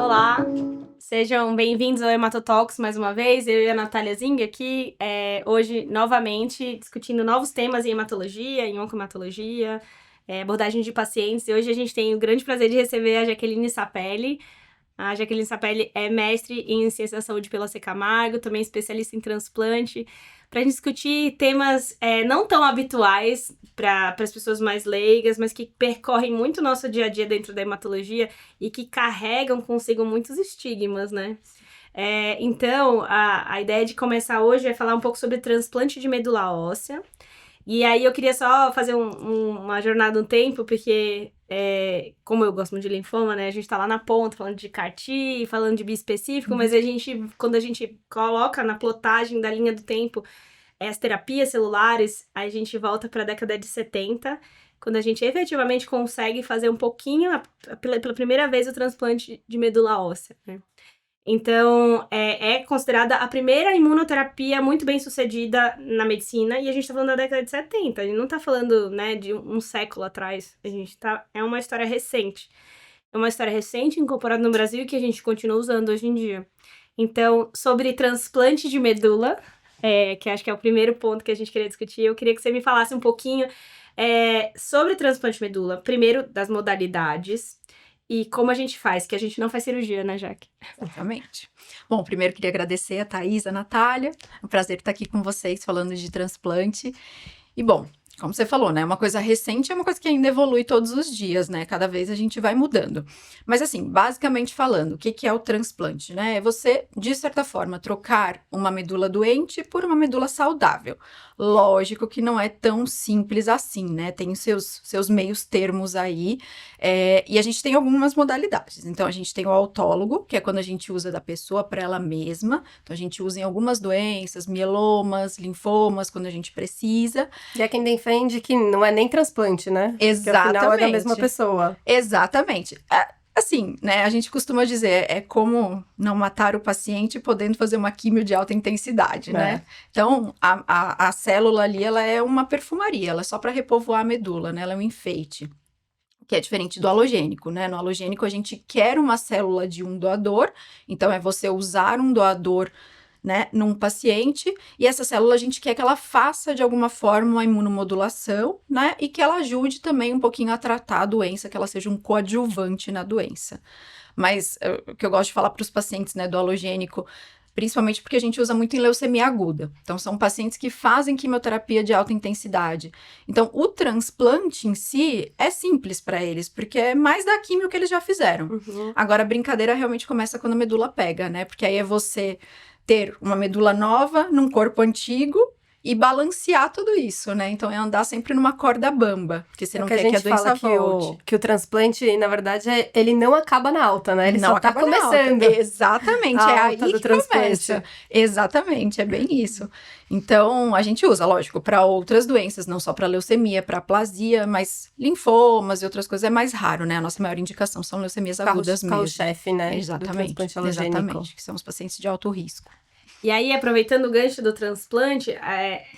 Olá, sejam bem-vindos ao Hematotalks mais uma vez. Eu e a Natália Zing aqui, hoje novamente discutindo novos temas em hematologia, em oncohematologia, abordagem de pacientes. E hoje a gente tem o grande prazer de receber a Jaqueline Sapelli. A Jaqueline Sapelli é mestre em Ciência da Saúde pela Camargo, também especialista em transplante, para a gente discutir temas não tão habituais para as pessoas mais leigas, mas que percorrem muito o nosso dia a dia dentro da hematologia e que carregam consigo muitos estigmas, né? Então, a ideia de começar hoje é falar um pouco sobre transplante de medula óssea. E aí eu queria só fazer uma jornada no tempo, porque como eu gosto muito de linfoma, né? A gente tá lá na ponta falando de CAR-T, falando de bispecífico, mas quando a gente coloca na plotagem da linha do tempo as terapias celulares, a gente volta para a década de 70, quando a gente efetivamente consegue fazer um pouquinho, pela primeira vez, o transplante de medula óssea, né? Então, é considerada a primeira imunoterapia muito bem sucedida na medicina, e a gente tá falando da década de 70, a gente não tá falando, né, de um século atrás, é uma história recente. É uma história recente incorporada no Brasil e que a gente continua usando hoje em dia. Então, sobre transplante de medula, que acho que é o primeiro ponto que a gente queria discutir, eu queria que você me falasse um pouquinho sobre transplante de medula, primeiro das modalidades, e como a gente faz, que a gente não faz cirurgia, né, Jaque? Exatamente. Bom, primeiro queria agradecer a Thaís, a Natália. É um prazer estar aqui com vocês falando de transplante. E bom, como você falou, né? Uma coisa recente é uma coisa que ainda evolui todos os dias, né? Cada vez a gente vai mudando. Mas assim, basicamente falando, o que é o transplante, né? É você, de certa forma, trocar uma medula doente por uma medula saudável. Lógico que não é tão simples assim, né? Tem os seus meios termos aí. E a gente tem algumas modalidades. Então, a gente tem o autólogo, que é quando a gente usa da pessoa para ela mesma. Então, a gente usa em algumas doenças, mielomas, linfomas, quando a gente precisa. E é quem defende que não é nem transplante, né? Exatamente. Que afinal é da mesma pessoa. Exatamente. Assim, né, a gente costuma dizer, é como não matar o paciente podendo fazer uma quimio de alta intensidade, né? Então, a célula ali, ela é uma perfumaria, ela é só para repovoar a medula, né? Ela é um enfeite, que é diferente do halogênico, né? No halogênico, a gente quer uma célula de um doador, então é você usar um doador, né, num paciente, e essa célula a gente quer que ela faça de alguma forma uma imunomodulação, né, e que ela ajude também um pouquinho a tratar a doença, que ela seja um coadjuvante na doença. Mas o que eu gosto de falar para os pacientes, né, do halogênico, principalmente porque a gente usa muito em leucemia aguda. Então, são pacientes que fazem quimioterapia de alta intensidade. Então, o transplante em si é simples para eles, porque é mais da quimio que eles já fizeram. Uhum. Agora, a brincadeira realmente começa quando a medula pega, né? Porque aí é você ter uma medula nova num corpo antigo e balancear tudo isso, né? Então, é andar sempre numa corda bamba, porque você não quer que a doença volte. Que o transplante, na verdade, ele não acaba na alta, né? Ele não só tá acaba na começando. alta. Exatamente, A é alta aí do que transplante. começa. Exatamente, é bem isso. Então, a gente usa, lógico, para outras doenças, não só para leucemia, para aplasia, mas linfomas e outras coisas é mais raro, né? A nossa maior indicação são leucemias agudas mesmo. Carro-chefe, né? Exatamente, Do transplante halogênico. exatamente, que são os pacientes de alto risco. E aí, aproveitando o gancho do transplante,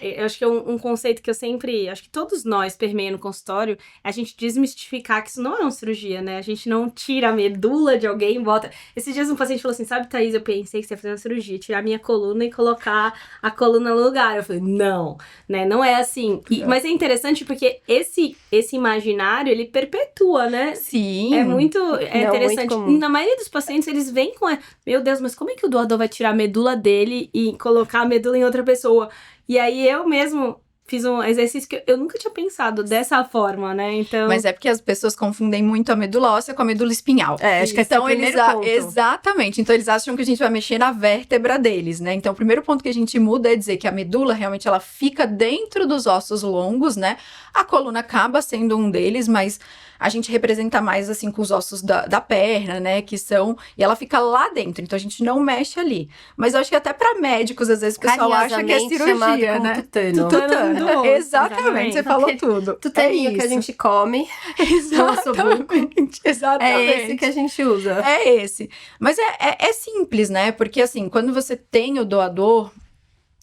eu acho que é um conceito que eu sempre... Acho que todos nós permeiam no consultório, é a gente desmistificar que isso não é uma cirurgia, né? A gente não tira a medula de alguém e bota... Esses dias um paciente falou assim, sabe, Thaís, eu pensei que você ia fazer uma cirurgia, tirar a minha coluna e colocar a coluna no lugar. Eu falei, não, né? Não é assim. Mas é interessante porque esse imaginário, ele perpetua, né? Sim. É muito interessante. Muito comum. Na maioria dos pacientes, eles vêm com... Meu Deus, mas como é que o doador vai tirar a medula dele e colocar a medula em outra pessoa? E aí eu mesmo fiz um exercício que eu nunca tinha pensado dessa forma, né? Então... Mas é porque as pessoas confundem muito a medula óssea com a medula espinhal. Acho que esse é o primeiro ponto. Exatamente. Então, eles acham que a gente vai mexer na vértebra deles, né? Então, o primeiro ponto que a gente muda é dizer que a medula, realmente, ela fica dentro dos ossos longos, né? A coluna acaba sendo um deles, mas a gente representa mais, assim, com os ossos da perna, né? Que são... E ela fica lá dentro, então a gente não mexe ali. Mas eu acho que até para médicos, às vezes, o pessoal acha que é cirurgia, né? Tutano. Tutano. Exatamente, você falou tudo. Tutaninho que a gente come. Exatamente, exatamente. É esse que a gente usa. É esse. Mas é simples, né? Porque, assim, quando você tem o doador,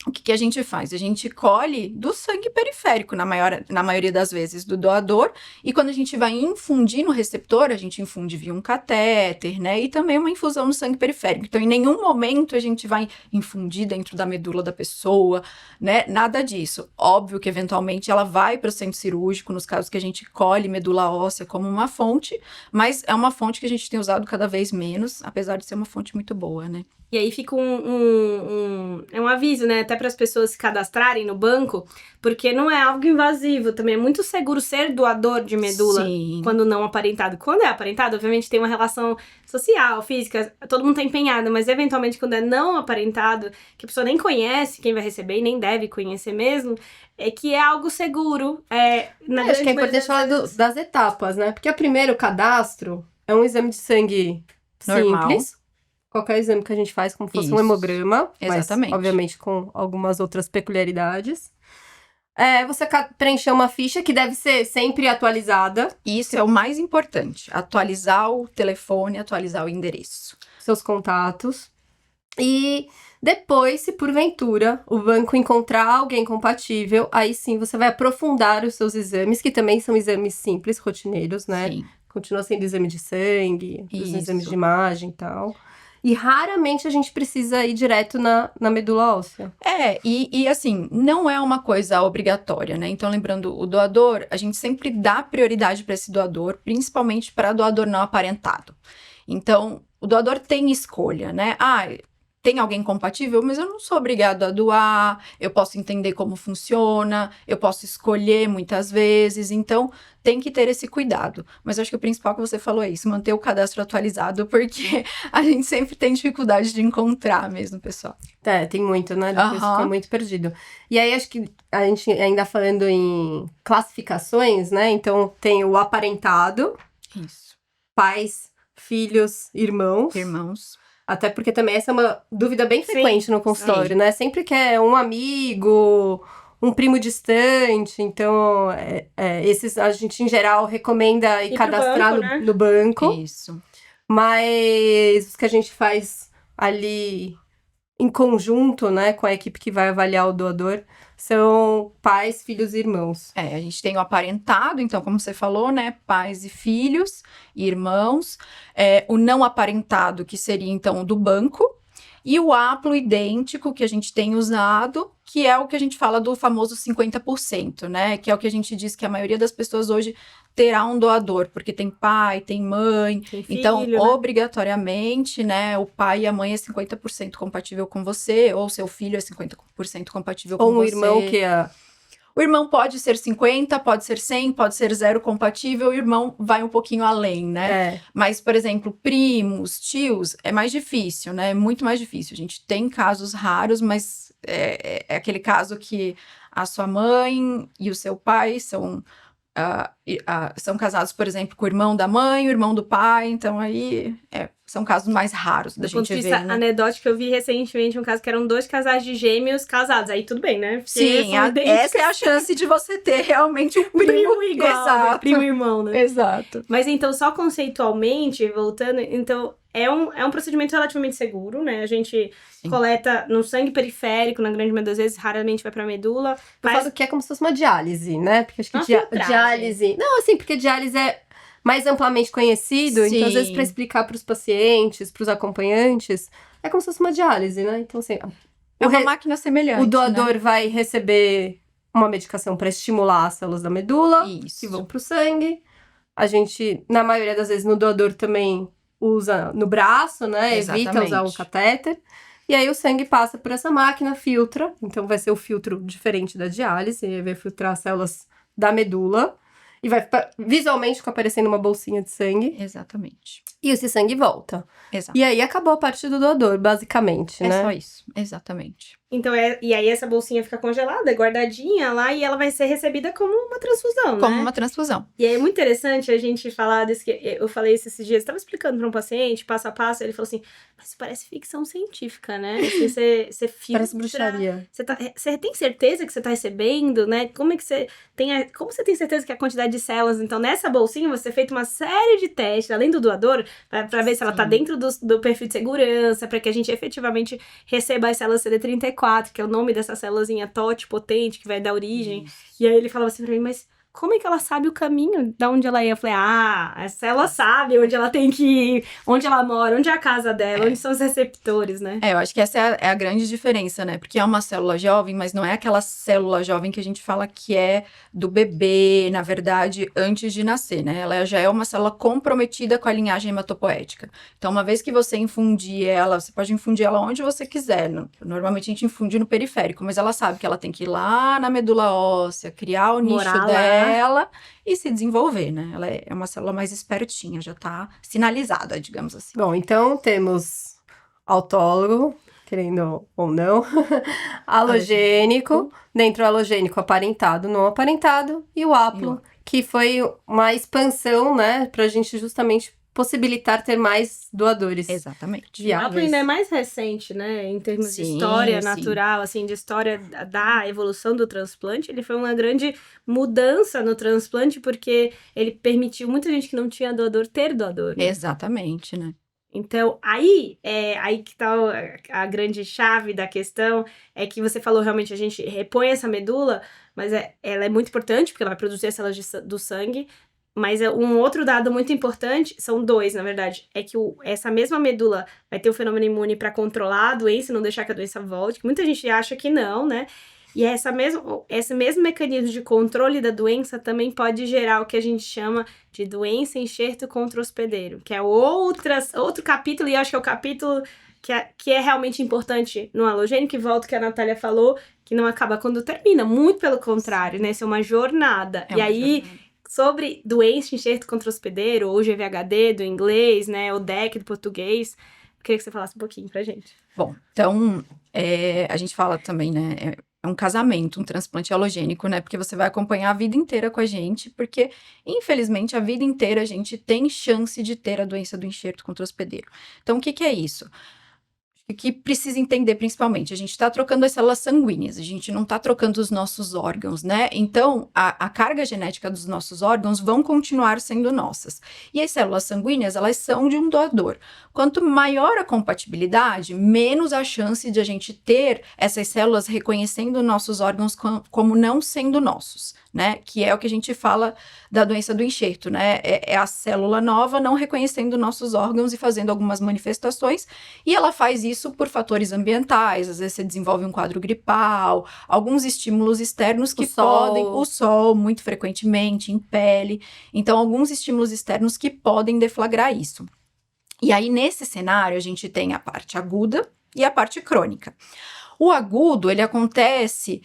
o que a gente faz? A gente colhe do sangue periférico, na maioria das vezes, do doador, e quando a gente vai infundir no receptor, a gente infunde via um catéter, né? E também uma infusão no sangue periférico. Então, em nenhum momento a gente vai infundir dentro da medula da pessoa, né? Nada disso. Óbvio que, eventualmente, ela vai para o centro cirúrgico, nos casos que a gente colhe medula óssea como uma fonte, mas é uma fonte que a gente tem usado cada vez menos, apesar de ser uma fonte muito boa, né? E aí fica um aviso, né, até para as pessoas se cadastrarem no banco, porque não é algo invasivo, também é muito seguro ser doador de medula. Sim. Quando não aparentado. Quando é aparentado, obviamente tem uma relação social, física, todo mundo tá empenhado, mas eventualmente quando é não aparentado, que a pessoa nem conhece quem vai receber e nem deve conhecer mesmo, é que é algo seguro. Acho que é importante falar das etapas, né? Porque primeiro o cadastro é um exame de sangue Normal. simples. Qualquer exame que a gente faz como fosse um Isso. hemograma. Exatamente. Mas, obviamente, com algumas outras peculiaridades. Você preencher uma ficha que deve ser sempre atualizada. Isso é o mais importante. Atualizar o telefone, atualizar o endereço. Seus contatos. E depois, se porventura o banco encontrar alguém compatível, aí sim você vai aprofundar os seus exames, que também são exames simples, rotineiros, né? Sim. Continua sendo exame de sangue, os Isso. exames de imagem e tal. E raramente a gente precisa ir direto na medula óssea. E assim, não é uma coisa obrigatória, né? Então, lembrando, o doador, a gente sempre dá prioridade para esse doador, principalmente para doador não aparentado. Então, o doador tem escolha, né? Tem alguém compatível, mas eu não sou obrigado a doar, eu posso entender como funciona, eu posso escolher muitas vezes, então tem que ter esse cuidado. Mas eu acho que o principal que você falou é isso, manter o cadastro atualizado, porque a gente sempre tem dificuldade de encontrar mesmo, pessoal. Tem muito, né? Depois fica muito perdido. E aí, acho que a gente ainda falando em classificações, né? Então, tem o aparentado. Isso. Pais, filhos, irmãos. Até porque também essa é uma dúvida bem frequente no consultório, né? Sempre que é um amigo, um primo distante. Então, esses a gente, em geral, recomenda ir cadastrar banco, né? no banco. Isso. Mas os que a gente faz ali em conjunto, né, com a equipe que vai avaliar o doador, são pais, filhos e irmãos. A gente tem o aparentado, então, como você falou, né, pais e filhos, irmãos. O não aparentado, que seria, então, o do banco. E o haploidêntico, que a gente tem usado, que é o que a gente fala do famoso 50%, né? Que é o que a gente diz que a maioria das pessoas hoje terá um doador, porque tem pai, tem mãe. Tem filho, então, né? obrigatoriamente, né? O pai e a mãe é 50% compatível com você, ou seu filho é 50% compatível com você. Ou um irmão que é... O irmão pode ser 50, pode ser 100, pode ser 0 compatível, o irmão vai um pouquinho além, né? Mas, por exemplo, primos, tios, é mais difícil, né? É muito mais difícil. A gente tem casos raros, mas é aquele caso que a sua mãe e o seu pai são casados, por exemplo, com o irmão da mãe, o irmão do pai, então aí são casos mais raros da gente ver, né? Do ponto de vista anedótico, eu vi recentemente um caso que eram 2 casais de gêmeos casados, aí tudo bem, né? Porque sim, essa é a chance de você ter realmente um primo igual, exato. Né? Primo irmão, né? Exato. Mas então, só conceitualmente, voltando, então, é um procedimento relativamente seguro, né? A gente coleta no sangue periférico, na grande maioria das vezes, raramente vai pra medula. Eu falo que é como se fosse uma diálise, né? Porque acho que diálise... Não, assim, porque diálise é mais amplamente conhecido, sim. Então, às vezes, para explicar pros pacientes, pros acompanhantes, é como se fosse uma diálise, né? Então, assim... É uma máquina semelhante, o doador, né? vai receber uma medicação para estimular as células da medula, que vão pro sangue. A gente, na maioria das vezes, no doador também usa no braço, né? Exatamente. Evita usar o catéter. E aí o sangue passa por essa máquina, filtra. Então vai ser o filtro diferente da diálise. Vai filtrar as células da medula. E vai visualmente ficar aparecendo uma bolsinha de sangue. Exatamente. E esse sangue volta. Exato. E aí acabou a parte do doador, basicamente, né? É só isso, exatamente. Então, e aí essa bolsinha fica congelada, guardadinha lá, e ela vai ser recebida como uma transfusão, Como né? uma transfusão. E aí é muito interessante a gente falar desse... Eu falei isso esses dias, estava explicando para um paciente, passo a passo, ele falou assim, mas isso parece ficção científica, né? Assim, você filtra... Parece bruxaria. Você tem certeza que você tá recebendo, né? Como você tem certeza que a quantidade de células... Então, nessa bolsinha, você feito uma série de testes, além do doador, para ver se ela tá dentro do perfil de segurança, para que a gente efetivamente receba as células CD34, CD4, que é o nome dessa célulazinha TOT potente, que vai dar origem. E aí ele falava assim pra mim, mas como é que ela sabe o caminho de onde ela ia? Eu falei, a célula sabe onde ela tem que ir, onde ela mora, onde é a casa dela, onde são os receptores, né? Eu acho que essa é a grande diferença, né? Porque é uma célula jovem, mas não é aquela célula jovem que a gente fala que é do bebê, na verdade, antes de nascer, né? Ela já é uma célula comprometida com a linhagem hematopoética. Então, uma vez que você infundir ela, você pode infundir ela onde você quiser. Normalmente a gente infunde no periférico, mas ela sabe que ela tem que ir lá na medula óssea, criar o nicho dela e se desenvolver, né? Ela é uma célula mais espertinha, já tá sinalizada, digamos assim. Bom, então temos autólogo, querendo ou não, halogênico, dentro do halogênico aparentado, não aparentado, e o haplo, que foi uma expansão, né, pra gente justamente possibilitar ter mais doadores. Exatamente. O haplo ainda é mais recente, né, em termos de história natural, assim, de história da evolução do transplante. Ele foi uma grande mudança no transplante, porque ele permitiu muita gente que não tinha doador ter doador. Né? Exatamente, né? Então, aí que tá a grande chave da questão, é que você falou realmente, a gente repõe essa medula, mas ela é muito importante, porque ela vai produzir as células do sangue, mas um outro dado muito importante, são dois, na verdade, é que essa mesma medula vai ter o fenômeno imune para controlar a doença, não deixar que a doença volte, que muita gente acha que não, né? E esse mesmo mecanismo de controle da doença também pode gerar o que a gente chama de doença enxerto contra hospedeiro, que é outro capítulo, e eu acho que é o capítulo que é realmente importante no halogênico, que volta o que a Natália falou, que não acaba quando termina, muito pelo contrário, né? Isso é uma jornada. Sobre doença enxerto contra hospedeiro, ou GVHD do inglês, né? O DEC do português, eu queria que você falasse um pouquinho pra gente. Bom, então, a gente fala também, né? É um casamento, um transplante halogênico, né? Porque você vai acompanhar a vida inteira com a gente, porque, infelizmente, a vida inteira a gente tem chance de ter a doença do enxerto contra o hospedeiro. Então, o que é isso? O que precisa entender, principalmente, a gente está trocando as células sanguíneas, a gente não está trocando os nossos órgãos, né? Então, a carga genética dos nossos órgãos vão continuar sendo nossas. E as células sanguíneas, elas são de um doador. Quanto maior a compatibilidade, menos a chance de a gente ter essas células reconhecendo nossos órgãos como não sendo nossos, né? Que é o que a gente fala da doença do enxerto, né? É a célula nova não reconhecendo nossos órgãos e fazendo algumas manifestações, e ela faz isso por fatores ambientais, às vezes você desenvolve um quadro gripal, alguns estímulos externos que o sol, muito frequentemente, em pele, então alguns estímulos externos que podem deflagrar isso. E aí, nesse cenário, a gente tem a parte aguda e a parte crônica. O agudo, ele acontece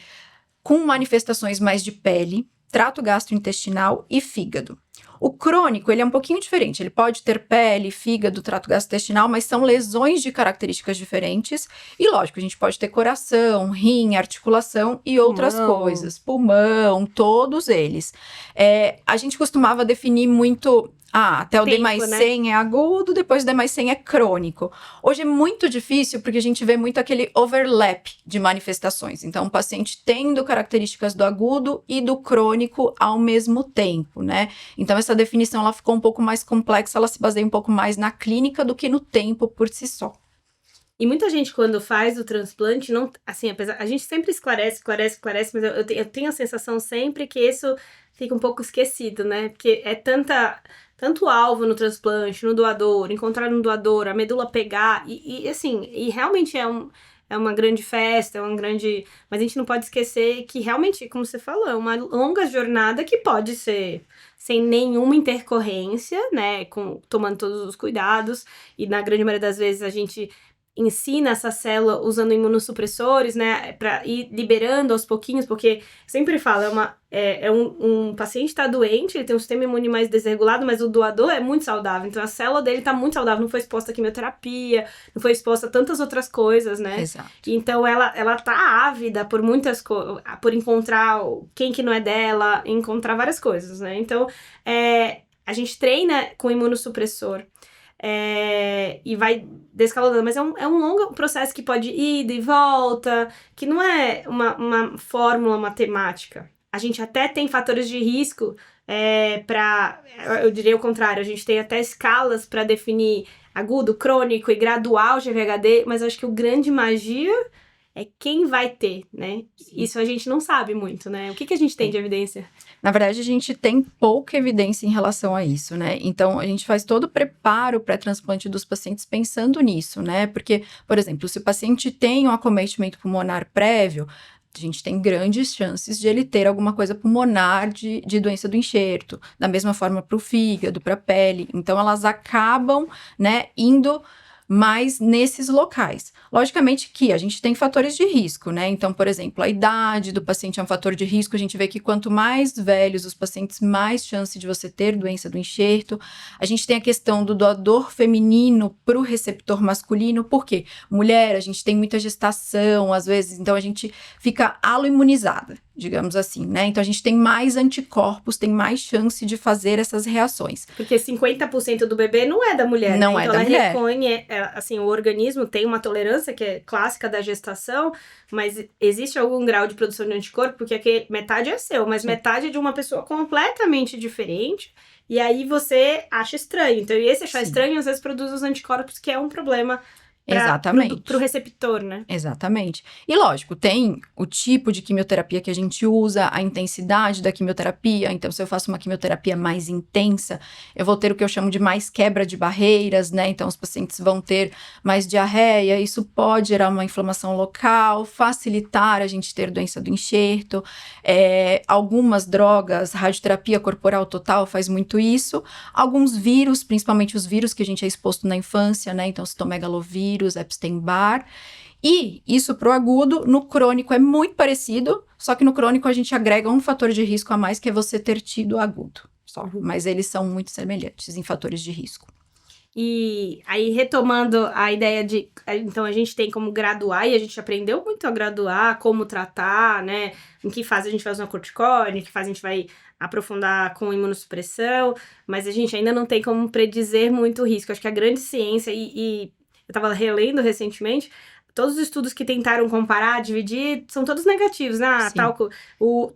com manifestações mais de pele, trato gastrointestinal e fígado. O crônico, ele é um pouquinho diferente, ele pode ter pele, fígado, trato gastrointestinal, mas são lesões de características diferentes, e lógico, a gente pode ter coração, rim, articulação e outras coisas, pulmão, todos eles. A gente costumava definir muito... até o D+100 é agudo, depois o D+100 é crônico. Hoje é muito difícil porque a gente vê muito aquele overlap de manifestações. Então, o paciente tendo características do agudo e do crônico ao mesmo tempo, né? Então, essa definição ela ficou um pouco mais complexa, ela se baseia um pouco mais na clínica do que no tempo por si só. E muita gente, quando faz o transplante, não, assim, apesar, a gente sempre esclarece, mas eu tenho a sensação sempre que isso fica um pouco esquecido, né? Porque é tanto alvo no transplante, no doador, encontrar um doador, a medula pegar, e realmente é uma grande festa, mas a gente não pode esquecer que realmente, como você falou, é uma longa jornada que pode ser sem nenhuma intercorrência, né, tomando todos os cuidados, e na grande maioria das vezes a gente ensina essa célula usando imunossupressores, né, para ir liberando aos pouquinhos, porque sempre falo, um paciente tá doente, ele tem um sistema imune mais desregulado, mas o doador é muito saudável, então a célula dele tá muito saudável, não foi exposta à quimioterapia, não foi exposta a tantas outras coisas, né? Exato. Então ela tá ávida por muitas coisas, por encontrar quem que não é dela, encontrar várias coisas, né? Então, a gente treina com imunossupressor, e vai descalonando, mas é um longo processo que pode ir e volta, que não é uma fórmula matemática. A gente até tem fatores de risco eu diria o contrário, a gente tem até escalas para definir agudo, crônico e gradual GVHD, mas eu acho que o grande magia é quem vai ter, né? Isso a gente não sabe muito, né? O que a gente tem de evidência? Na verdade, a gente tem pouca evidência em relação a isso, né? Então, a gente faz todo o preparo pré-transplante dos pacientes pensando nisso, né? Porque, por exemplo, se o paciente tem um acometimento pulmonar prévio, a gente tem grandes chances de ele ter alguma coisa pulmonar de doença do enxerto. Da mesma forma para o fígado, para a pele. Então, elas acabam, né, indo mais nesses locais. Logicamente que a gente tem fatores de risco, né? Então, por exemplo, a idade do paciente é um fator de risco. A gente vê que quanto mais velhos os pacientes, mais chance de você ter doença do enxerto. A gente tem a questão do doador feminino para o receptor masculino. Por quê? Mulher, a gente tem muita gestação, às vezes, então a gente fica aloimunizada, digamos assim, né? Então a gente tem mais anticorpos, tem mais chance de fazer essas reações. Porque 50% do bebê não é da mulher, não né? é então da ela mulher. Reconhece, assim, o organismo tem uma tolerância que é clássica da gestação, mas existe algum grau de produção de anticorpo, porque aqui metade é seu, mas metade é de uma pessoa completamente diferente, e aí você acha estranho. Então, e esse achar estranho, às vezes produz os anticorpos, que é um problema para o receptor, né? Exatamente. E lógico, tem o tipo de quimioterapia que a gente usa, a intensidade da quimioterapia. Então, se eu faço uma quimioterapia mais intensa, eu vou ter o que eu chamo de mais quebra de barreiras, né? Então, os pacientes vão ter mais diarreia, isso pode gerar uma inflamação local, facilitar a gente ter doença do enxerto. Algumas drogas, radioterapia corporal total faz muito isso. Alguns vírus, principalmente os vírus que a gente é exposto na infância, né? Então, citomegalovírus, Epstein-Barr, e isso pro agudo. No crônico é muito parecido, só que no crônico a gente agrega um fator de risco a mais, que é você ter tido agudo, só. Mas eles são muito semelhantes em fatores de risco. E aí, retomando a ideia de... Então, a gente tem como graduar, e a gente aprendeu muito a graduar, como tratar, né? Em que fase a gente faz uma corticoide, em que fase a gente vai aprofundar com imunossupressão, mas a gente ainda não tem como predizer muito o risco. Acho que a grande ciência, e eu tava relendo recentemente, todos os estudos que tentaram comparar, dividir, são todos negativos, né?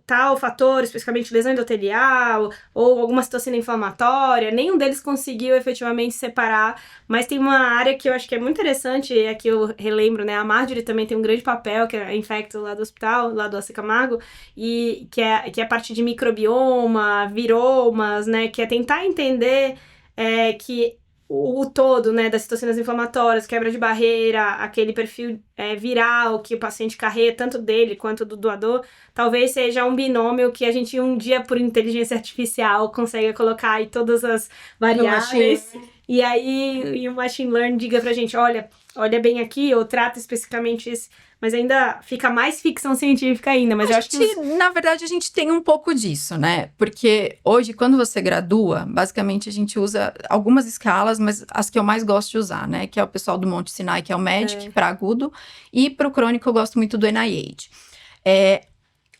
Tal fator, especificamente lesão endotelial, ou alguma citocina inflamatória, nenhum deles conseguiu efetivamente separar, mas tem uma área que eu acho que é muito interessante, e aqui eu relembro, né? A Marjorie também tem um grande papel, que é a Infecto lá do hospital, lá do AC Camargo, e que é a parte de microbioma, viromas, né? Que é tentar entender que o todo, né, das citocinas inflamatórias, quebra de barreira, aquele perfil viral que o paciente carrega, tanto dele quanto do doador, talvez seja um binômio que a gente um dia, por inteligência artificial, consegue colocar aí todas as variáveis. E aí o machine learning diga pra gente, olha bem aqui, ou trata especificamente isso. Mas ainda fica mais ficção científica ainda. Mas eu acho que na verdade, a gente tem um pouco disso, né? Porque hoje, quando você gradua, basicamente a gente usa algumas escalas, mas as que eu mais gosto de usar, né? Que é o pessoal do Monte Sinai, que é o MEDIC, para agudo. E para o crônico, eu gosto muito do NIH.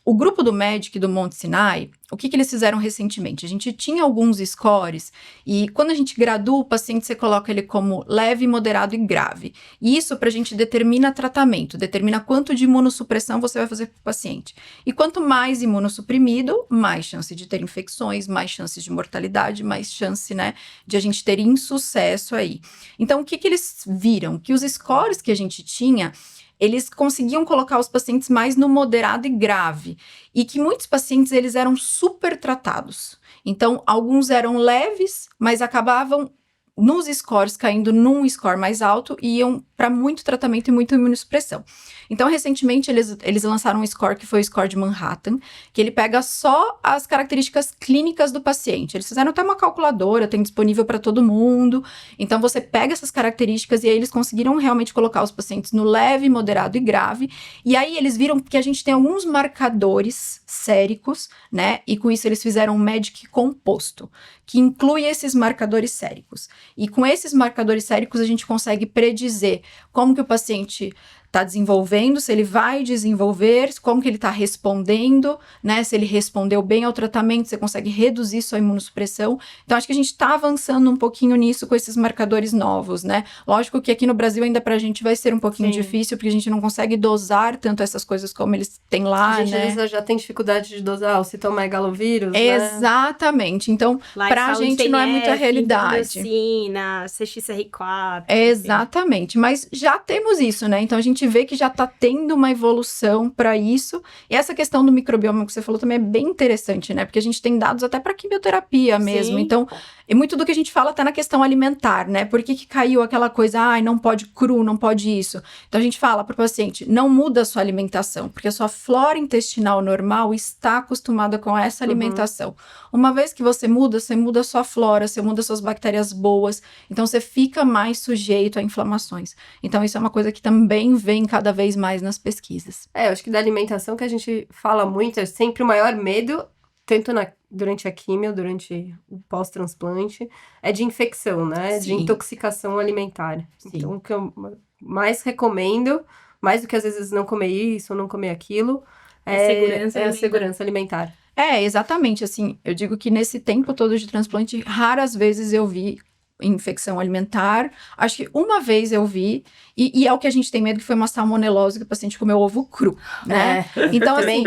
O grupo do MEDIC do Monte Sinai, o que eles fizeram recentemente? A gente tinha alguns scores, e quando a gente gradua o paciente, você coloca ele como leve, moderado e grave. E isso pra gente determina tratamento, determina quanto de imunossupressão você vai fazer pro paciente. E quanto mais imunossuprimido, mais chance de ter infecções, mais chances de mortalidade, mais chance, né, de a gente ter insucesso aí. Então, o que eles viram? Que os scores que a gente tinha, eles conseguiam colocar os pacientes mais no moderado e grave. E que muitos pacientes, eles eram super tratados. Então, alguns eram leves, mas acabavam nos scores caindo num score mais alto e iam para muito tratamento e muita imunossupressão. Então, recentemente, eles lançaram um score que foi o score de Manhattan, que ele pega só as características clínicas do paciente. Eles fizeram até uma calculadora, tem disponível para todo mundo. Então, você pega essas características e aí eles conseguiram realmente colocar os pacientes no leve, moderado e grave. E aí, eles viram que a gente tem alguns marcadores séricos, né? E com isso, eles fizeram um MEDIC composto, que inclui esses marcadores séricos. E com esses marcadores séricos, a gente consegue predizer como que o paciente está desenvolvendo, se ele vai desenvolver, como que ele está respondendo, né? Se ele respondeu bem ao tratamento, você consegue reduzir sua imunossupressão. Então, acho que a gente está avançando um pouquinho nisso com esses marcadores novos, né? Lógico que aqui no Brasil ainda pra gente vai ser um pouquinho difícil, porque a gente não consegue dosar tanto essas coisas como eles têm lá, a gente, né? Às vezes já tem dificuldade de dosar o citomegalovírus, né? Exatamente. Então, pra gente não é muita realidade. Vacina, CXR4. Exatamente. Mas já temos isso, né? Então, a gente gente vê que já está tendo uma evolução para isso. E essa questão do microbioma que você falou também é bem interessante, né? Porque a gente tem dados até para quimioterapia mesmo. Sim. Então, e muito do que a gente fala tá na questão alimentar, né? Por que caiu aquela coisa, não pode cru, não pode isso. Então, a gente fala para o paciente, não muda a sua alimentação, porque a sua flora intestinal normal está acostumada com essa alimentação. Uma vez que você muda a sua flora, você muda suas bactérias boas, então você fica mais sujeito a inflamações. Então, isso é uma coisa que também vem cada vez mais nas pesquisas. Eu acho que da alimentação que a gente fala muito, é sempre o maior medo, tanto durante a quimio, durante o pós-transplante, é de infecção, né? Sim. De intoxicação alimentar. Sim. Então, o que eu mais recomendo, mais do que às vezes não comer isso ou não comer aquilo, é a segurança alimentar. Exatamente, assim, eu digo que nesse tempo todo de transplante, raras vezes eu vi infecção alimentar, acho que uma vez eu vi, e é o que a gente tem medo, que foi uma salmonelose, que o paciente comeu ovo cru, né? Então, assim,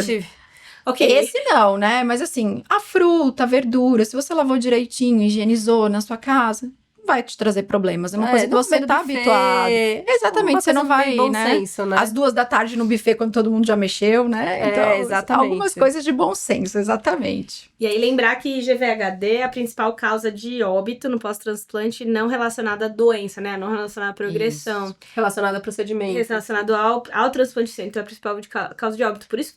esse não, né? Mas assim, a fruta, a verdura, se você lavou direitinho, higienizou na sua casa, vai te trazer problemas. É uma coisa que você tá habituado. Exatamente, você não vai, bom né? senso, né? Às 2 da tarde no buffet, quando todo mundo já mexeu, né? Então, exatamente. Algumas coisas de bom senso, exatamente. E aí, lembrar que GVHD é a principal causa de óbito no pós-transplante não relacionada à doença, né? Não relacionada à progressão. Isso. Relacionada a procedimento. Relacionado ao transplante, então é a principal causa de óbito. Por isso,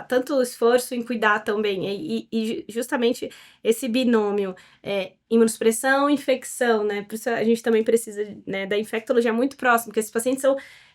tanto esforço em cuidar também. E justamente esse binômio imunossupressão, infecção, né? Por isso a gente também precisa, né, da infectologia muito próxima, porque esses pacientes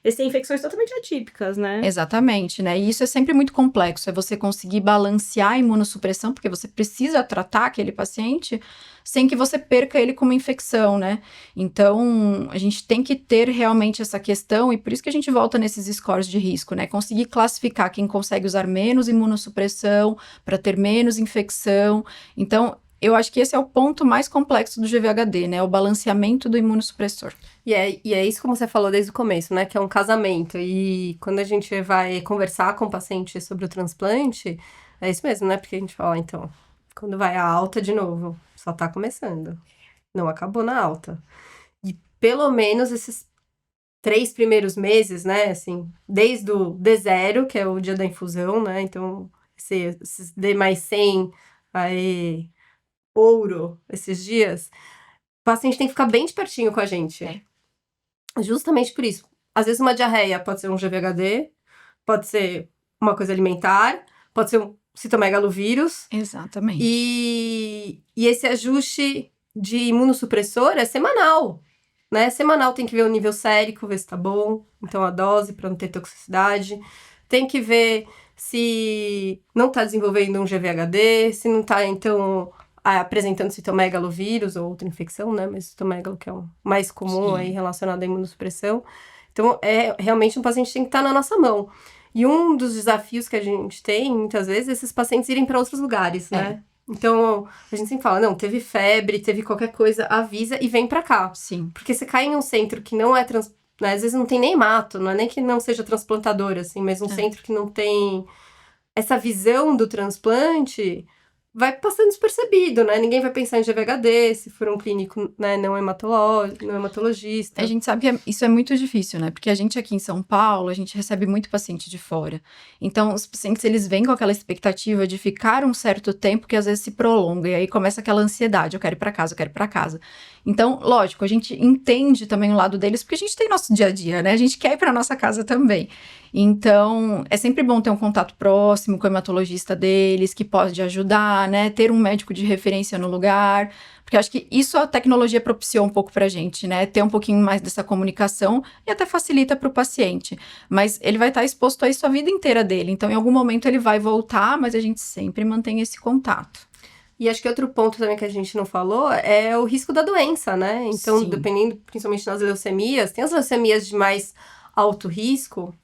eles têm infecções totalmente atípicas, né? Exatamente, né? E isso é sempre muito complexo, é você conseguir balancear a imunossupressão, porque você precisa tratar aquele paciente sem que você perca ele com uma infecção, né? Então, a gente tem que ter realmente essa questão, e por isso que a gente volta nesses scores de risco, né? Conseguir classificar quem consegue usar menos imunossupressão para ter menos infecção. Então, eu acho que esse é o ponto mais complexo do GVHD, né? O balanceamento do imunossupressor. E é isso como você falou desde o começo, né? Que é um casamento. E quando a gente vai conversar com o paciente sobre o transplante, é isso mesmo, né? Porque a gente fala, então, quando vai a alta de novo, só tá começando. Não acabou na alta. E pelo menos esses 3 primeiros meses, né? Assim, desde o D0, que é o dia da infusão, né? Então, esses D mais 100, aí... ouro esses dias, o paciente tem que ficar bem de pertinho com a gente. Justamente por isso. Às vezes uma diarreia pode ser um GVHD, pode ser uma coisa alimentar, pode ser um citomegalovírus. Exatamente. E esse ajuste de imunossupressor é semanal, né? Semanal tem que ver o nível sérico, ver se tá bom, então a dose para não ter toxicidade. Tem que ver se não tá desenvolvendo um GVHD, se não tá, então... apresentando citomegalovírus ou outra infecção, né? Mas citomegalo que é o mais comum aí relacionado à imunossupressão. Então, realmente um paciente tem que estar na nossa mão. E um dos desafios que a gente tem, muitas vezes, é esses pacientes irem para outros lugares, né? Então, a gente sempre fala, não, teve febre, teve qualquer coisa, avisa e vem para cá. Sim. Porque você cai em um centro que não é né? Às vezes não tem nem hemato, não é nem que não seja transplantador, assim, mas um centro que não tem essa visão do transplante... vai passando despercebido, né? Ninguém vai pensar em GVHD, se for um clínico, né, não hematologista. A gente sabe que isso é muito difícil, né? Porque a gente aqui em São Paulo, a gente recebe muito paciente de fora. Então, os pacientes, eles vêm com aquela expectativa de ficar um certo tempo que às vezes se prolonga. E aí começa aquela ansiedade, eu quero ir pra casa, eu quero ir pra casa. Então, lógico, a gente entende também o lado deles, porque a gente tem nosso dia a dia, né? A gente quer ir pra nossa casa também. Então, é sempre bom ter um contato próximo com o hematologista deles, que pode ajudar, né? Ter um médico de referência no lugar, porque eu acho que isso a tecnologia propiciou um pouco pra gente, né? Ter um pouquinho mais dessa comunicação e até facilita pro paciente. Mas ele vai estar exposto a isso a vida inteira dele, então em algum momento ele vai voltar, mas a gente sempre mantém esse contato. E acho que outro ponto também que a gente não falou é o risco da doença, né? Então, dependendo, principalmente nas leucemias, tem as leucemias de mais alto risco,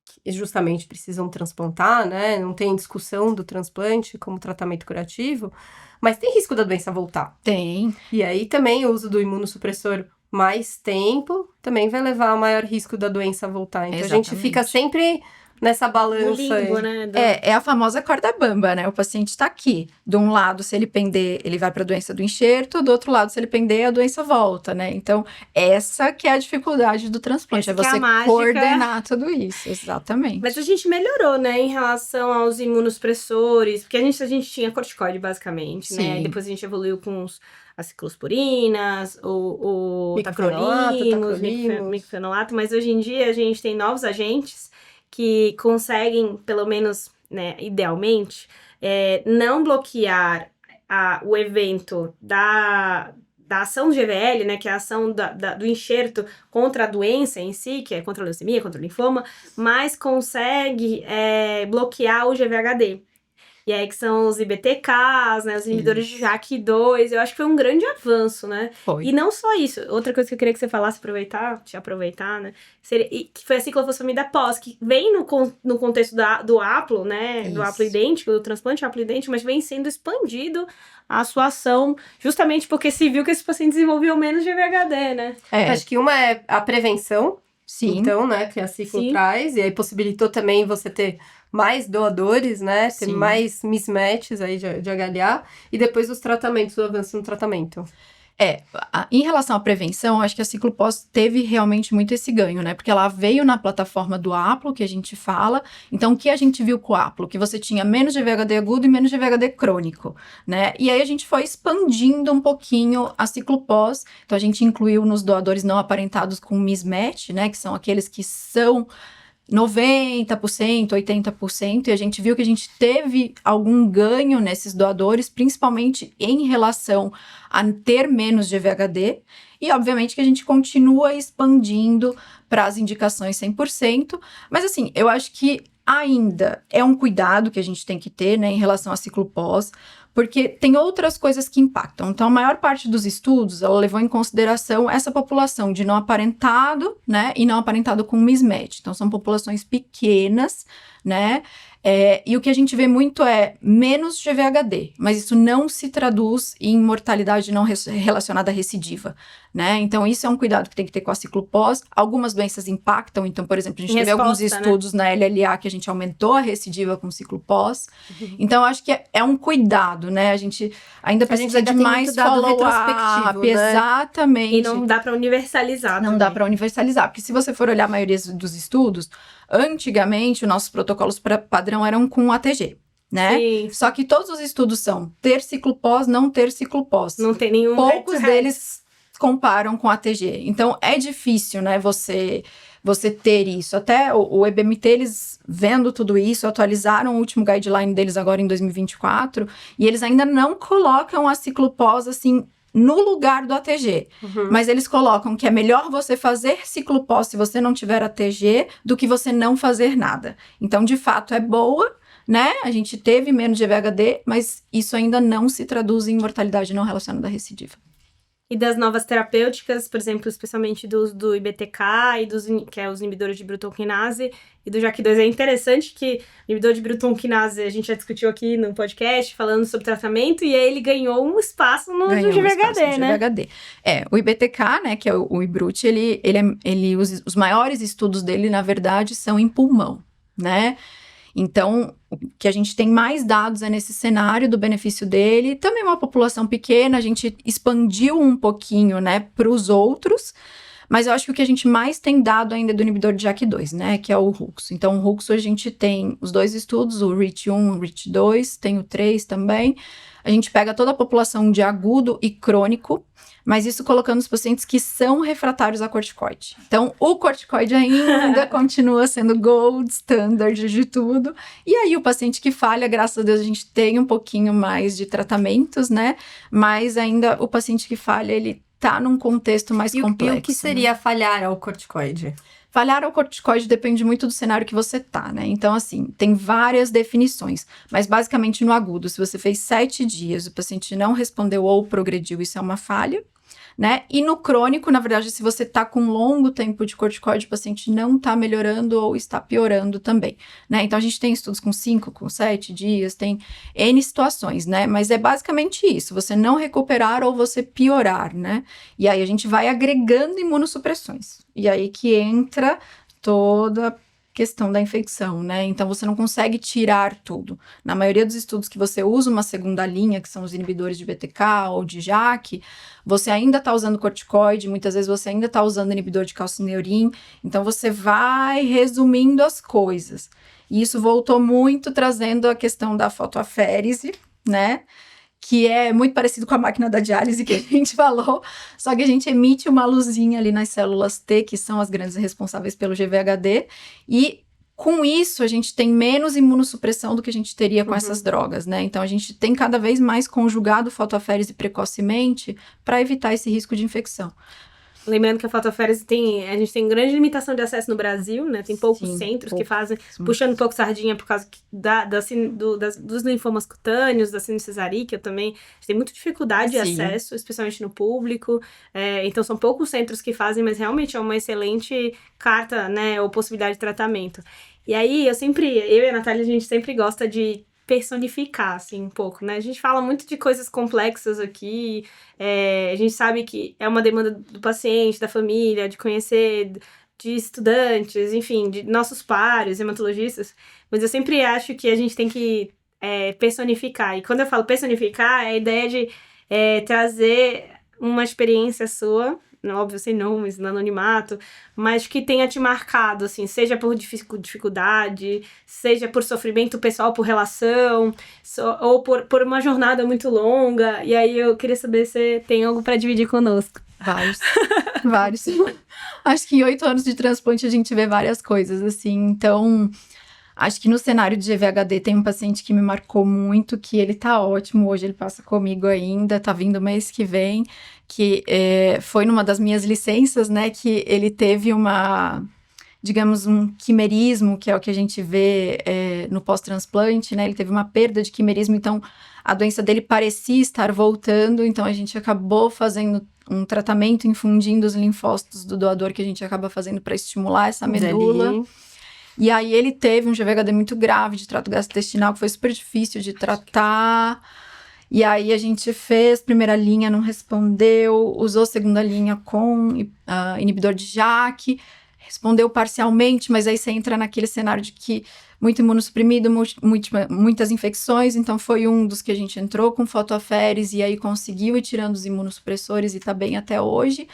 que justamente precisam transplantar, né? Não tem discussão do transplante como tratamento curativo, mas tem risco da doença voltar. Tem. E aí também o uso do imunossupressor mais tempo também vai levar ao maior risco da doença voltar. Então a gente fica sempre nessa balança. No limbo, né? É a famosa corda bamba, né? O paciente tá aqui. De um lado, se ele pender, ele vai pra doença do enxerto. Do outro lado, se ele pender, a doença volta, né? Então, essa que é a dificuldade do transplante. Essa É você coordenar tudo isso, exatamente. Mas a gente melhorou, né, em relação aos imunossupressores, porque a gente tinha corticoide, basicamente, né? E depois a gente evoluiu com as ciclosporinas, o tacrolimus, miclofenolato, mas hoje em dia a gente tem novos agentes que conseguem, pelo menos, né, idealmente, não bloquear o evento da ação do GVL, né, que é a ação do enxerto contra a doença em si, que é contra a leucemia, contra o linfoma, mas consegue bloquear o GVHD. E aí que são os IBTKs, né, os inibidores de JAK2, eu acho que foi um grande avanço, né? Foi. E não só isso, outra coisa que eu queria que você falasse, aproveitar, né, que foi a ciclofosfamida pós, que vem no contexto do haplo, né, do haplo idêntico, do transplante haplo idêntico, mas vem sendo expandido a sua ação, justamente porque se viu que esses pacientes desenvolviam menos GVHD, né? Acho que uma é a prevenção, Sim. Então, né, que a ciclo traz, e aí possibilitou também você ter mais doadores, né, ter mais mismatches aí de HLA, e depois os tratamentos, o avanço no tratamento. Em relação à prevenção, acho que a Ciclo Pós teve realmente muito esse ganho, né? Porque ela veio na plataforma do Aplo, que a gente fala. Então, o que a gente viu com o Aplo? Que você tinha menos GVHD agudo e menos GVHD crônico, né? E aí a gente foi expandindo um pouquinho a Ciclo Pós. Então, a gente incluiu nos doadores não aparentados com mismatch, né? Que são aqueles que são 90%, 80%, e a gente viu que a gente teve algum ganho nesses doadores, principalmente em relação a ter menos GVHD, e obviamente que a gente continua expandindo para as indicações 100%, mas assim, eu acho que ainda é um cuidado que a gente tem que ter, né, em relação a ciclo pós, porque tem outras coisas que impactam. Então, a maior parte dos estudos, ela levou em consideração essa população de não aparentado, né, e não aparentado com mismatch. Então, são populações pequenas, né, e o que a gente vê muito é menos GVHD, mas isso não se traduz em mortalidade não relacionada à recidiva, né? Então, isso é um cuidado que tem que ter com a ciclo pós. Algumas doenças impactam, então, por exemplo, a gente teve alguns estudos, né, na LLA que a gente aumentou a recidiva com ciclo pós. Então, acho que é um cuidado, né? A gente ainda precisa de mais follow-up, né? Exatamente. E não dá para universalizar. Não dá para universalizar, porque se você for olhar a maioria dos estudos, antigamente, os nossos protocolos padrão eram com ATG, né? Sim. Só que todos os estudos são ter ciclo pós, não ter ciclo pós. Não tem nenhum. Poucos deles comparam com ATG. Então, é difícil, né, você ter isso. Até o EBMT, eles vendo tudo isso, atualizaram o último guideline deles agora em 2024, e eles ainda não colocam a ciclo pós, assim, no lugar do ATG. Mas eles colocam que é melhor você fazer ciclo pós se você não tiver ATG do que você não fazer nada. Então, de fato, é boa, né? A gente teve menos GVHD, mas isso ainda não se traduz em mortalidade não relacionada à recidiva. E das novas terapêuticas, por exemplo, especialmente do IBTK e que é os inibidores de Bruton kinase e do JAK2. É interessante que o inibidor de Bruton kinase a gente já discutiu aqui no podcast, falando sobre tratamento, e aí ele ganhou um espaço no GVHD, né? GVHD. O IBTK, né, que é o IBRUT, os maiores estudos dele, na verdade, são em pulmão, né? Então, o que a gente tem mais dados é nesse cenário do benefício dele. Também uma população pequena, a gente expandiu um pouquinho, né, para os outros. Mas eu acho que o que a gente mais tem dado ainda é do inibidor de JAK2, né, que é o RUXO. Então, o RUXO a gente tem os dois estudos, o REACH-1 e o REACH-2, tem o 3 também. A gente pega toda a população de agudo e crônico, mas isso colocando os pacientes que são refratários a corticoide. Então, o corticoide ainda continua sendo gold standard de tudo. E aí, o paciente que falha, graças a Deus, a gente tem um pouquinho mais de tratamentos, né? Mas ainda o paciente que falha, ele tá num contexto mais complexo. E o que seria falhar ao corticoide? Falhar ao corticoide depende muito do cenário que você tá, né? Então, assim, tem várias definições, mas basicamente no agudo, se você fez 7 dias, o paciente não respondeu ou progrediu, isso é uma falha, né? E no crônico, na verdade, se você tá com longo tempo de corticoide, o paciente não tá melhorando ou está piorando também, né? Então, a gente tem estudos com 5, com 7 dias, tem N situações, né? Mas é basicamente isso, você não recuperar ou você piorar, né? E aí, a gente vai agregando imunossupressões. E aí que entra toda questão da infecção, né? Então, você não consegue tirar tudo. Na maioria dos estudos que você usa uma segunda linha, que são os inibidores de BTK ou de JAK, você ainda está usando corticoide, muitas vezes você ainda está usando inibidor de calcineurin, então você vai resumindo as coisas. E isso voltou muito trazendo a questão da fotoaférese, né? Que é muito parecido com a máquina da diálise que a gente falou, só que a gente emite uma luzinha ali nas células T, que são as grandes responsáveis pelo GVHD, e com isso a gente tem menos imunossupressão do que a gente teria com essas drogas, né? Então a gente tem cada vez mais conjugado fotoaférese precocemente para evitar esse risco de infecção. Lembrando que a fotoaférese a gente tem grande limitação de acesso no Brasil, né? Tem poucos centros que fazem, puxando um pouco sardinha por causa dos linfomas cutâneos, da síndrome cesaríaca também. A gente tem muita dificuldade de acesso, especialmente no público. Então são poucos centros que fazem, mas realmente é uma excelente carta, né? Ou possibilidade de tratamento. E aí, eu e a Natália, a gente sempre gosta de personificar, assim, um pouco, né? A gente fala muito de coisas complexas aqui, a gente sabe que é uma demanda do paciente, da família, de conhecer, de estudantes, enfim, de nossos pares, hematologistas, mas eu sempre acho que a gente tem que personificar, e quando eu falo personificar, é a ideia de trazer uma experiência sua, óbvio, sem nomes, no anonimato, mas que tenha te marcado, assim, seja por dificuldade, seja por sofrimento pessoal, por relação, ou por uma jornada muito longa. E aí eu queria saber se você tem algo para dividir conosco. Vários. Acho que em 8 anos de transplante a gente vê várias coisas, assim, então... Acho que no cenário de GVHD tem um paciente que me marcou muito, que ele tá ótimo, hoje ele passa comigo ainda, tá vindo mês que vem, que foi numa das minhas licenças, né, que ele teve digamos, um quimerismo, que é o que a gente vê no pós-transplante, né, ele teve uma perda de quimerismo, então a doença dele parecia estar voltando, então a gente acabou fazendo um tratamento, infundindo os linfócitos do doador, que a gente acaba fazendo para estimular essa medula. E aí ele teve um GVHD muito grave de trato gastrointestinal, que foi super difícil de tratar. E aí a gente fez primeira linha, não respondeu, usou segunda linha com inibidor de JAK, respondeu parcialmente, mas aí você entra naquele cenário de que muito imunossuprimido, muitas infecções, então foi um dos que a gente entrou com fotoaférese e aí conseguiu ir tirando os imunossupressores e tá bem até hoje.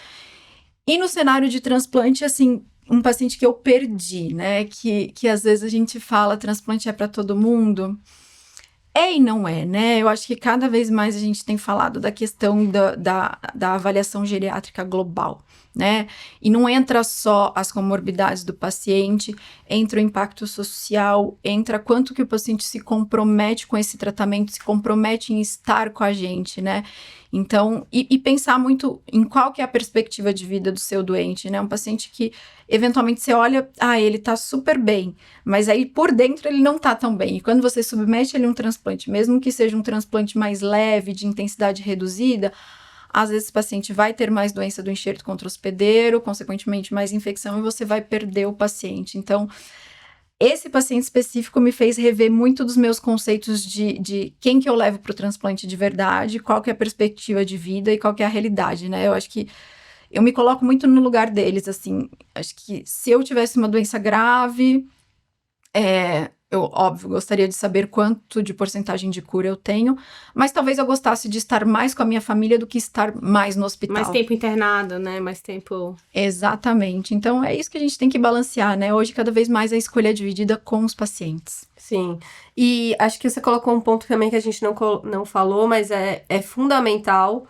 E no cenário de transplante, assim, um paciente que eu perdi, né, que às vezes a gente fala transplante é para todo mundo, e não é, né, eu acho que cada vez mais a gente tem falado da questão da avaliação geriátrica global, né, e não entra só as comorbidades do paciente, entra o impacto social, entra quanto que o paciente se compromete com esse tratamento, se compromete em estar com a gente, né. Então, e pensar muito em qual que é a perspectiva de vida do seu doente, né? Um paciente que, eventualmente, você olha, ele tá super bem, mas aí por dentro ele não tá tão bem. E quando você submete ele a um transplante, mesmo que seja um transplante mais leve, de intensidade reduzida, às vezes o paciente vai ter mais doença do enxerto contra hospedeiro, consequentemente mais infecção, e você vai perder o paciente. Então, esse paciente específico me fez rever muito dos meus conceitos de quem que eu levo para o transplante de verdade, qual que é a perspectiva de vida e qual que é a realidade, né? Eu acho que eu me coloco muito no lugar deles, assim, acho que se eu tivesse uma doença grave, eu, óbvio, gostaria de saber quanto de porcentagem de cura eu tenho, mas talvez eu gostasse de estar mais com a minha família do que estar mais no hospital. Mais tempo internado, né? Mais tempo... Exatamente. Então, é isso que a gente tem que balancear, né? Hoje, cada vez mais, a escolha é dividida com os pacientes. Sim. E acho que você colocou um ponto também que a gente não falou, mas é fundamental,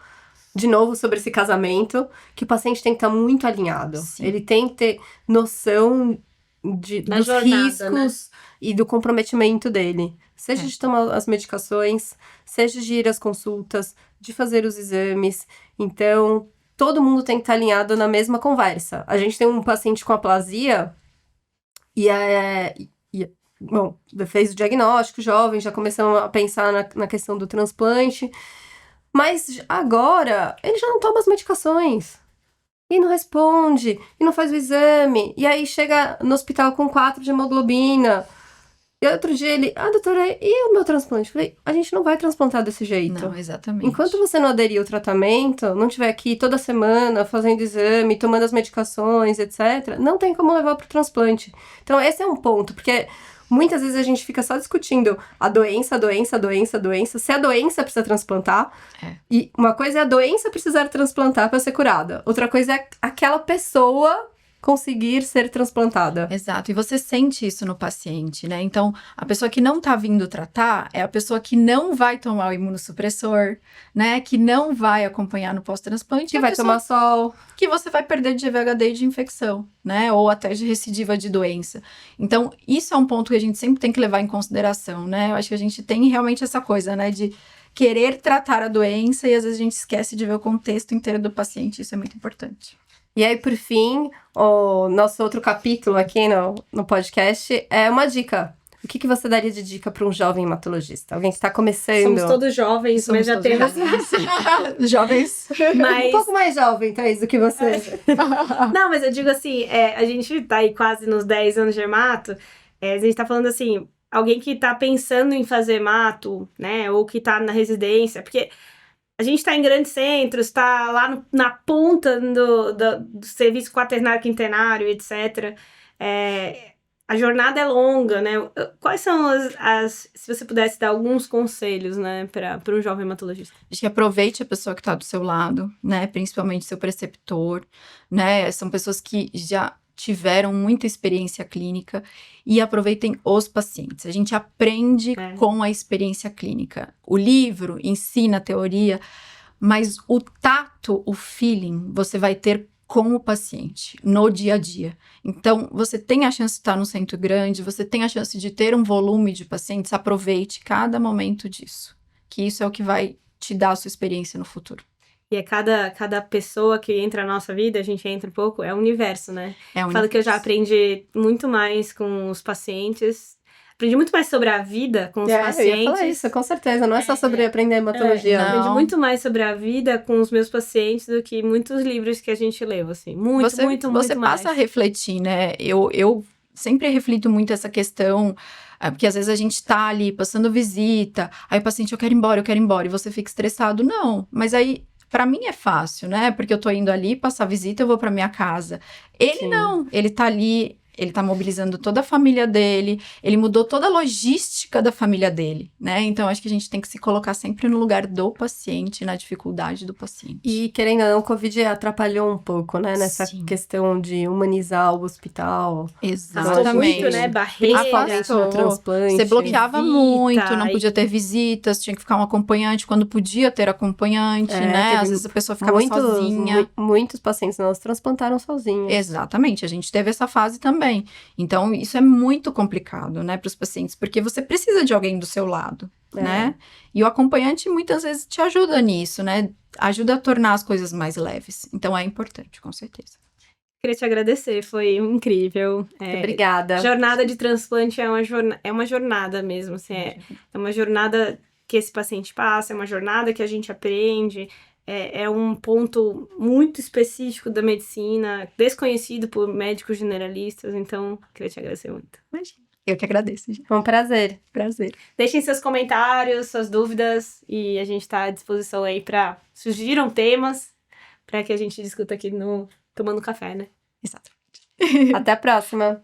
de novo, sobre esse casamento, que o paciente tem que estar muito alinhado. Sim. Ele tem que ter noção dos jornada, riscos, né? E do comprometimento dele. Seja de tomar as medicações, seja de ir às consultas, de fazer os exames. Então, todo mundo tem que estar alinhado na mesma conversa. A gente tem um paciente com aplasia bom, fez o diagnóstico, jovem, já começamos a pensar na questão do transplante. Mas agora, ele já não toma as medicações. E não responde, e não faz o exame. E aí chega no hospital com 4 de hemoglobina. E outro dia ele, doutora, e o meu transplante? Eu falei, a gente não vai transplantar desse jeito. Não, exatamente. Enquanto você não aderir ao tratamento, não estiver aqui toda semana fazendo exame, tomando as medicações, etc., não tem como levar pro transplante. Então, esse é um ponto, porque muitas vezes a gente fica só discutindo a doença, se a doença precisa transplantar. E uma coisa é a doença precisar transplantar para ser curada. Outra coisa é aquela pessoa conseguir ser transplantada. Exato, e você sente isso no paciente, né? Então, a pessoa que não tá vindo tratar é a pessoa que não vai tomar o imunossupressor, né? Que não vai acompanhar no pós-transplante. Que vai tomar sol. Que você vai perder de GVHD e de infecção, né? Ou até de recidiva de doença. Então, isso é um ponto que a gente sempre tem que levar em consideração, né? Eu acho que a gente tem realmente essa coisa, né? De querer tratar a doença e às vezes a gente esquece de ver o contexto inteiro do paciente. Isso é muito importante. E aí, por fim, o nosso outro capítulo aqui no podcast é uma dica. O que você daria de dica para um jovem hematologista? Alguém que está começando? Somos todos jovens, mas já temos... Jovens. Mas... Um pouco mais jovem, Thaís, do que você. Não, mas eu digo assim, a gente tá aí quase nos 10 anos de hemato, a gente tá falando assim, alguém que tá pensando em fazer hemato, né, ou que tá na residência, porque... A gente está em grandes centros, está lá na ponta do serviço quaternário, quintenário, etc. A jornada é longa, né? Quais são se você pudesse dar alguns conselhos, né, para um jovem hematologista? Acho que aproveite a pessoa que está do seu lado, né? Principalmente seu preceptor, né? São pessoas que já tiveram muita experiência clínica e aproveitem os pacientes. A gente aprende com a experiência clínica. O livro ensina a teoria, mas o tato, o feeling, você vai ter com o paciente, no dia a dia. Então, você tem a chance de estar num centro grande, você tem a chance de ter um volume de pacientes, aproveite cada momento disso, que isso é o que vai te dar a sua experiência no futuro. E cada pessoa que entra na nossa vida, a gente entra um pouco, é um universo, né? Falo que eu já aprendi muito mais com os pacientes. Aprendi muito mais sobre a vida com os pacientes. Eu ia falar isso, com certeza. Não é só sobre aprender hematologia. Aprendi muito mais sobre a vida com os meus pacientes do que muitos livros que a gente leu, assim. Muito mais. Você passa a refletir, né? Eu sempre reflito muito essa questão... Porque às vezes a gente tá ali passando visita, aí o paciente, eu quero ir embora, e você fica estressado. Não, mas aí... Pra mim é fácil, né? Porque eu tô indo ali passar visita, eu vou pra minha casa. Ele não, ele tá ali, ele tá mobilizando toda a família dele, ele mudou toda a logística da família dele, né? Então, acho que a gente tem que se colocar sempre no lugar do paciente, na dificuldade do paciente. E, querendo ou não, o Covid atrapalhou um pouco, né? Nessa questão de humanizar o hospital. Exatamente. Muito, né? Barreira no transplante. Você bloqueava muito, não podia ter visitas, tinha que ficar um acompanhante quando podia ter acompanhante, né? Às vezes a pessoa ficava sozinha. Muitos pacientes nossos transplantaram sozinhos. Exatamente, a gente teve essa fase também. Então, isso é muito complicado, né, para os pacientes, porque você precisa de alguém do seu lado, né? E o acompanhante muitas vezes te ajuda nisso, né? Ajuda a tornar as coisas mais leves. Então, é importante, com certeza. Queria te agradecer, foi incrível. Obrigada. Jornada de transplante é uma jornada mesmo, assim, é uma jornada que esse paciente passa, é uma jornada que a gente aprende. É um ponto muito específico da medicina, desconhecido por médicos generalistas, então queria te agradecer muito. Imagina. Eu que agradeço, gente. Foi um prazer. Prazer. Deixem seus comentários, suas dúvidas, e a gente está à disposição aí para sugiram temas para que a gente discuta aqui no Tomando Café, né? Exatamente. Até a próxima.